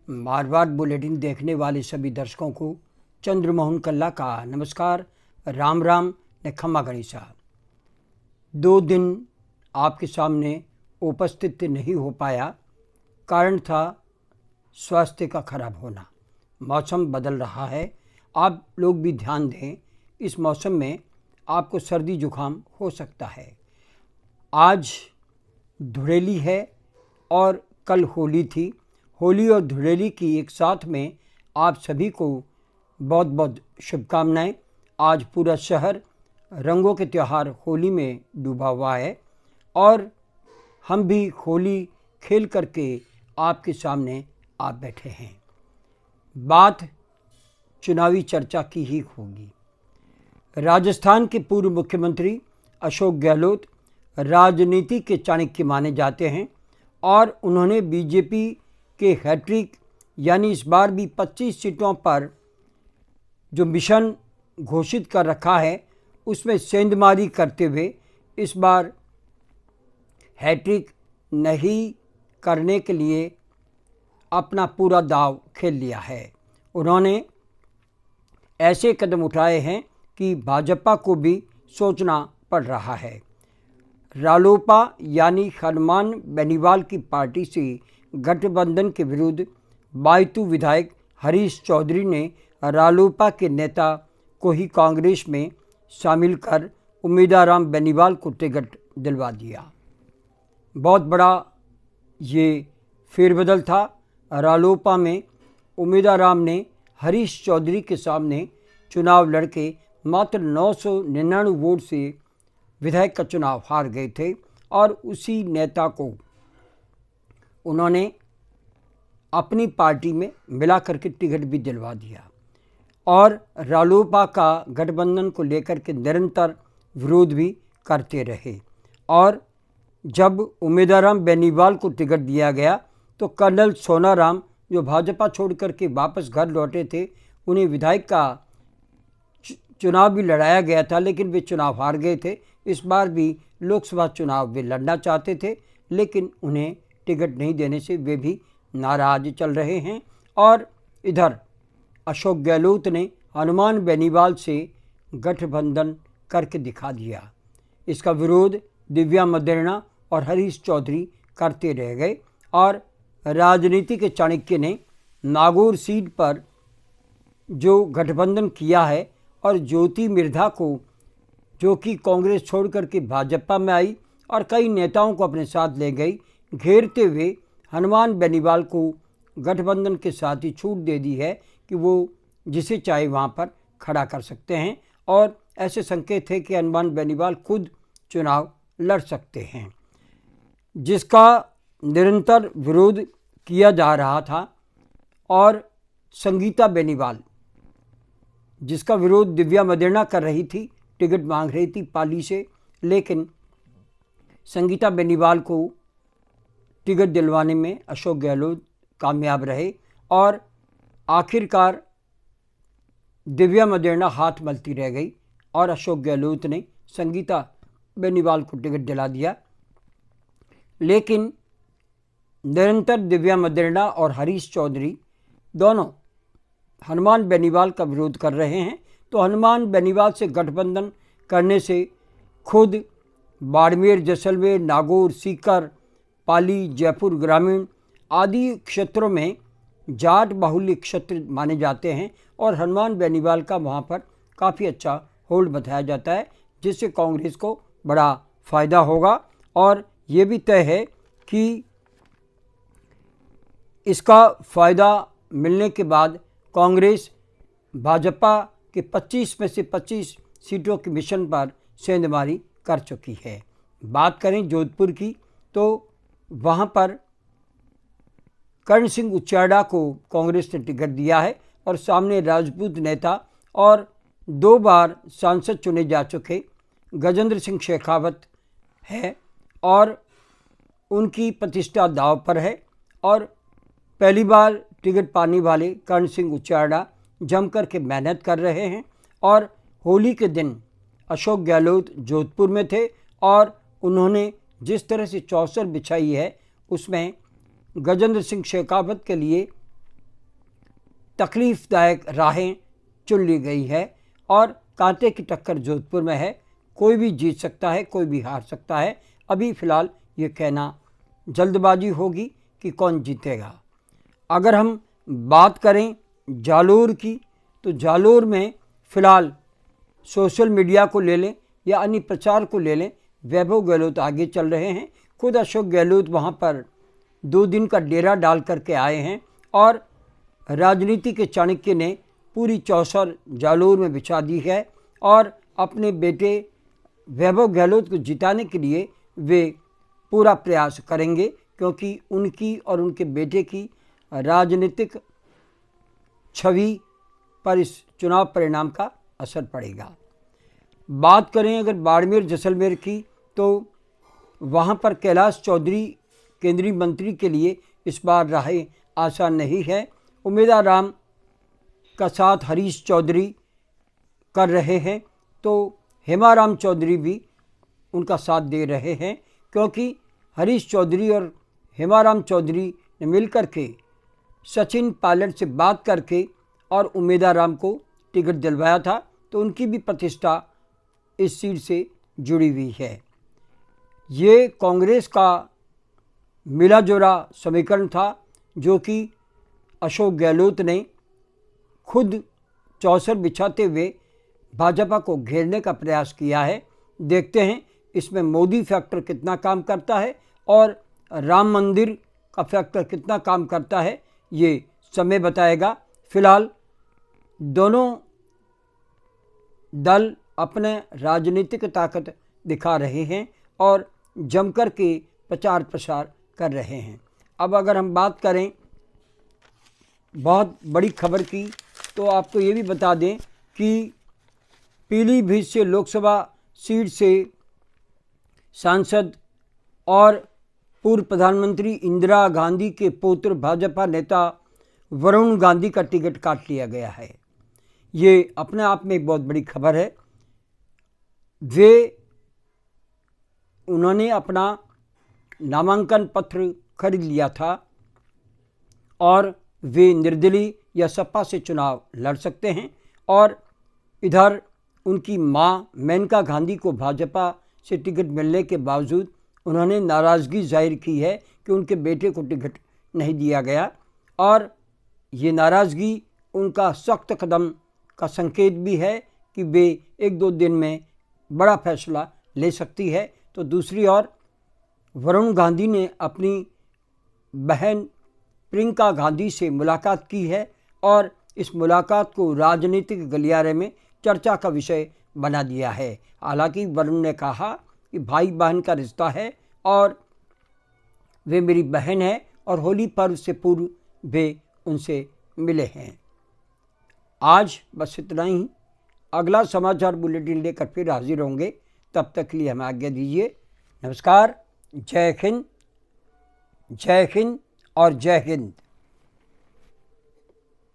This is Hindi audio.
मारवाड़ बुलेटिन देखने वाले सभी दर्शकों को चंद्रमोहन कल्ला का नमस्कार, राम राम ने खम्मा गणिसा। 2 दिन आपके सामने उपस्थित नहीं हो पाया, कारण था स्वास्थ्य का खराब होना। मौसम बदल रहा है, आप लोग भी ध्यान दें। इस मौसम में आपको सर्दी जुकाम हो सकता है। आज धुड़ेली है और कल होली थी। होली और धुड़ेली की एक साथ में आप सभी को बहुत बहुत शुभकामनाएं। आज पूरा शहर रंगों के त्यौहार होली में डूबा हुआ है और हम भी होली खेल करके आपके सामने आ बैठे हैं। बात चुनावी चर्चा की ही होगी। राजस्थान के पूर्व मुख्यमंत्री अशोक गहलोत राजनीति के चाणक्य माने जाते हैं और उन्होंने बीजेपी के हैट्रिक यानी इस बार भी 25 सीटों पर जो मिशन घोषित कर रखा है उसमें सेंधमारी करते हुए इस बार हैट्रिक नहीं करने के लिए अपना पूरा दांव खेल लिया है। उन्होंने ऐसे कदम उठाए हैं कि भाजपा को भी सोचना पड़ रहा है। रालोपा यानी हनुमान बेनीवाल की पार्टी से गठबंधन के विरुद्ध बायतू विधायक हरीश चौधरी ने रालोपा के नेता को ही कांग्रेस में शामिल कर उम्मीदाराम बेनीवाल को टिकट दिलवा दिया। बहुत बड़ा ये फेरबदल था। रालोपा में उम्मीदाराम ने हरीश चौधरी के सामने चुनाव लड़के मात्र 999 वोट से विधायक का चुनाव हार गए थे और उसी नेता को उन्होंने अपनी पार्टी में मिला करके टिकट भी दिलवा दिया और रालोपा का गठबंधन को लेकर के निरंतर विरोध भी करते रहे। और जब उम्मीदाराम बेनीवाल को टिकट दिया गया तो कर्नल सोनाराम जो भाजपा छोड़ करके वापस घर लौटे थे, उन्हें विधायक का चुनाव भी लड़ाया गया था, लेकिन वे चुनाव हार गए थे। इस बार भी लोकसभा चुनाव वे लड़ना चाहते थे, लेकिन उन्हें टिकट नहीं देने से वे भी नाराज चल रहे हैं। और इधर अशोक गहलोत ने हनुमान बेनीवाल से गठबंधन करके दिखा दिया। इसका विरोध दिव्या मदेरणा और हरीश चौधरी करते रह गए और राजनीति के चाणक्य ने नागौर सीट पर जो गठबंधन किया है और ज्योति मिर्धा को, जो कि कांग्रेस छोड़ करके भाजपा में आई और कई नेताओं को अपने साथ ले गई, घेरते हुए हनुमान बेनीवाल को गठबंधन के साथ ही छूट दे दी है कि वो जिसे चाहे वहाँ पर खड़ा कर सकते हैं। और ऐसे संकेत है कि हनुमान बेनीवाल खुद चुनाव लड़ सकते हैं। जिसका निरंतर विरोध किया जा रहा था और संगीता बेनीवाल, जिसका विरोध दिव्या मदेरणा कर रही थी, टिकट मांग रही थी पाली से, लेकिन संगीता बेनीवाल को टिकट दिलवाने में अशोक गहलोत कामयाब रहे और आखिरकार दिव्या मदेरणा हाथ मलती रह गई और अशोक गहलोत ने संगीता बेनीवाल को टिकट दिला दिया। लेकिन निरंतर दिव्या मदेरणा और हरीश चौधरी दोनों हनुमान बेनीवाल का विरोध कर रहे हैं। तो हनुमान बेनीवाल से गठबंधन करने से खुद बाड़मेर, जैसलमेर, नागौर, सीकर, पाली, जयपुर ग्रामीण आदि क्षेत्रों में जाट बाहुल्य क्षेत्र माने जाते हैं और हनुमान बेनीवाल का वहाँ पर काफ़ी अच्छा होल्ड बताया जाता है, जिससे कांग्रेस को बड़ा फ़ायदा होगा। और ये भी तय है कि इसका फ़ायदा मिलने के बाद कांग्रेस भाजपा के 25 में से 25 सीटों के मिशन पर सेंधमारी कर चुकी है। बात करें जोधपुर की तो वहाँ पर कर्ण सिंह उच्चाड़ा को कांग्रेस ने टिकट दिया है और सामने राजपूत नेता और 2 बार सांसद चुने जा चुके गजेंद्र सिंह शेखावत है और उनकी प्रतिष्ठा दांव पर है। और पहली बार टिकट पाने वाले कर्ण सिंह उच्चाड़ा जमकर के मेहनत कर रहे हैं और होली के दिन अशोक गहलोत जोधपुर में थे और उन्होंने जिस तरह से चौसर बिछाई है उसमें गजेंद्र सिंह शेखावत के लिए तकलीफ़दायक राहें चुन ली गई है और कांटे की टक्कर जोधपुर में है। कोई भी जीत सकता है, कोई भी हार सकता है। अभी फ़िलहाल ये कहना जल्दबाजी होगी कि कौन जीतेगा। अगर हम बात करें जालोर की, तो जालोर में फ़िलहाल सोशल मीडिया को ले लें या अन्य प्रचार को ले लें, वैभव गहलोत आगे चल रहे हैं। खुद अशोक गहलोत वहाँ पर 2 दिन का डेरा डाल करके आए हैं और राजनीति के चाणक्य ने पूरी चौसर जालोर में बिछा दी है और अपने बेटे वैभव गहलोत को जिताने के लिए वे पूरा प्रयास करेंगे, क्योंकि उनकी और उनके बेटे की राजनीतिक छवि पर इस चुनाव परिणाम का असर पड़ेगा। बात करें अगर बाड़मेर जैसलमेर की, तो वहाँ पर कैलाश चौधरी केंद्रीय मंत्री के लिए इस बार राहें आसान नहीं है। उमेदा राम का साथ हरीश चौधरी कर रहे हैं, तो हेमाराम चौधरी भी उनका साथ दे रहे हैं, क्योंकि हरीश चौधरी और हेमाराम चौधरी ने मिलकर के सचिन पायलट से बात करके और उमेदा राम को टिकट दिलवाया था, तो उनकी भी प्रतिष्ठा इस सीट से जुड़ी हुई है। ये कांग्रेस का मिला जोला समीकरण था जो कि अशोक गहलोत ने खुद चौसर बिछाते हुए भाजपा को घेरने का प्रयास किया है। देखते हैं इसमें मोदी फैक्टर कितना काम करता है और राम मंदिर का फैक्टर कितना काम करता है, ये समय बताएगा। फिलहाल दोनों दल अपने राजनीतिक ताकत दिखा रहे हैं और जमकर के प्रचार प्रसार कर रहे हैं। अब अगर हम बात करें बहुत बड़ी खबर की, तो आपको ये भी बता दें कि पीलीभीत से लोकसभा सीट से सांसद और पूर्व प्रधानमंत्री इंदिरा गांधी के पुत्र भाजपा नेता वरुण गांधी का टिकट काट लिया गया है। ये अपने आप में एक बहुत बड़ी खबर है। उन्होंने अपना नामांकन पत्र खरीद लिया था और वे निर्दलीय या सपा से चुनाव लड़ सकते हैं। और इधर उनकी मां मेनका गांधी को भाजपा से टिकट मिलने के बावजूद उन्होंने नाराज़गी जाहिर की है कि उनके बेटे को टिकट नहीं दिया गया, और ये नाराज़गी उनका सख्त कदम का संकेत भी है कि वे 1-2 दिन में बड़ा फैसला ले सकती है। तो दूसरी ओर वरुण गांधी ने अपनी बहन प्रियंका गांधी से मुलाकात की है और इस मुलाकात को राजनीतिक गलियारे में चर्चा का विषय बना दिया है। हालांकि वरुण ने कहा कि भाई बहन का रिश्ता है और वे मेरी बहन है और होली पर्व से पूर्व वे उनसे मिले हैं। आज बस इतना ही। अगला समाचार बुलेटिन लेकर फिर हाजिर होंगे। तब तक के लिए हमें आज्ञा दीजिए। नमस्कार। जय हिंद और जय हिंद।